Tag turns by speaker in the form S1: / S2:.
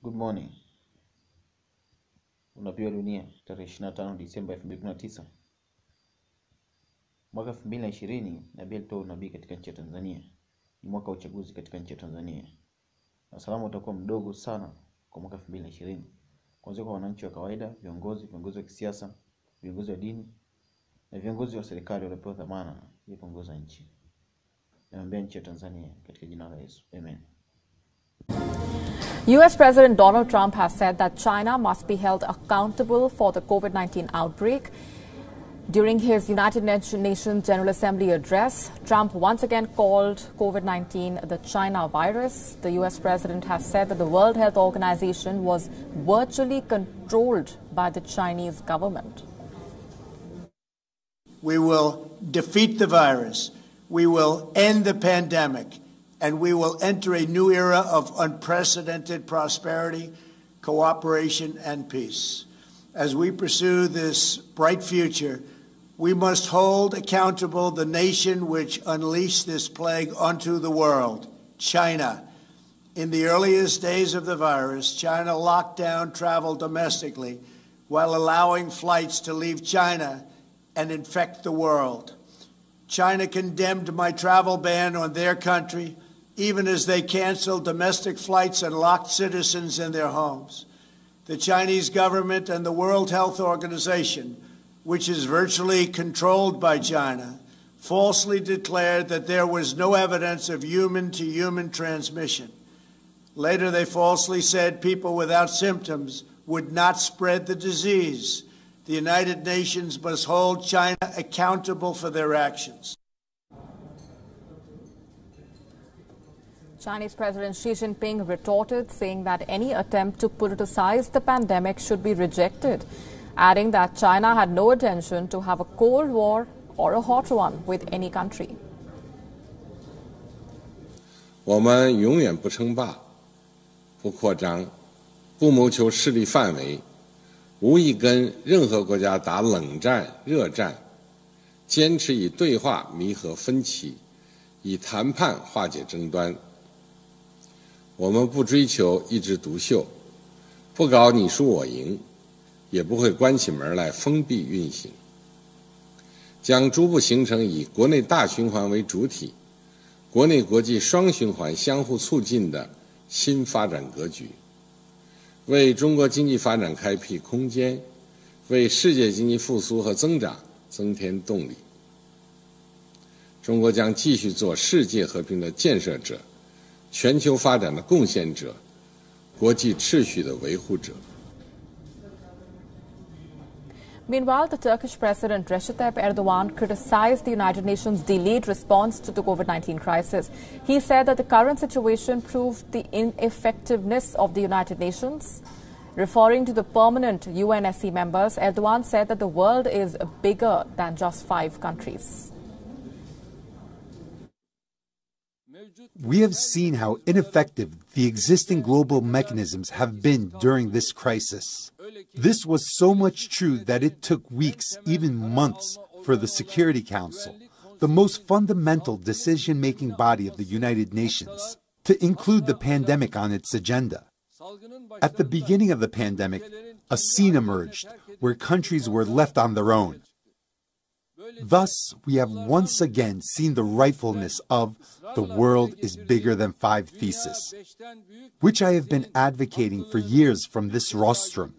S1: Good morning. Unabii wa dunia tarehe 25 Disemba 2019. Mwaka 2020 nabii alitoa unabii katika nchi ya Tanzania. Ni mwaka wa uchaguzi katika nchi ya Tanzania. Na usalama utakuwa mdogo sana kwa mwaka 2020. Kwanzia kwa wananchi wa kawaida, viongozi wa kisiasa, viongozi wa dini na viongozi wa serikali waliopewa zamana ya kuongoza nchi. Naombea nchi ya Tanzania katika jina la Yesu. Amen.
S2: US President Donald Trump has said that China must be held accountable for the COVID-19 outbreak. During his United Nations General Assembly address, Trump once again called COVID-19 the China virus. The US president has said that the World Health Organization was virtually controlled by the Chinese government.
S3: We will defeat the virus. We will end the pandemic. And we will enter a new era of unprecedented prosperity, cooperation, and peace. As we pursue this bright future, we must hold accountable the nation which unleashed this plague onto the world, China. In the earliest days of the virus, China locked down travel domestically while allowing flights to leave China and infect the world. China condemned my travel ban on their country, even as they canceled domestic flights and locked citizens in their homes. The Chinese government and the World Health Organization, which is virtually controlled by China, falsely declared that there was no evidence of human-to-human transmission. Later, they falsely said people without symptoms would not spread the disease. The United Nations must hold China accountable for their actions.
S2: Chinese President Xi Jinping retorted, saying that any attempt to politicize the pandemic should be rejected, adding that China had no intention to have a Cold War or a hot one with any country.
S4: 我们永远不称霸、不扩张、不谋求势力范围，无意跟任何国家打冷战、热战，坚持以对话弥合分歧，以谈判化解争端。我们不追求一枝独秀，不搞你输我赢，也不会关起门来封闭运行，将逐步形成以国内大循环为主体，国内国际双循环相互促进的新发展格局，为中国经济发展开辟空间，为世界经济复苏和增长增添动力。中国将继续做世界和平的建设者，全球发展的贡献者，国际秩序的维护者。
S2: Meanwhile, the Turkish President Recep Tayyip Erdogan criticized the United Nations' delayed response to the COVID-19 crisis. He said that the current situation proved the ineffectiveness of the United Nations. Referring to the permanent UNSC members, Erdogan said that the world is bigger than just 5 countries.
S5: We have seen how ineffective the existing global mechanisms have been during this crisis. This was so much true that it took weeks, even months, for the Security Council, the most fundamental decision-making body of the United Nations, to include the pandemic on its agenda. At the beginning of the pandemic, a scene emerged where countries were left on their own. Thus, we have once again seen the rightfulness of the world is bigger than 5 thesis, which I have been advocating for years from this rostrum.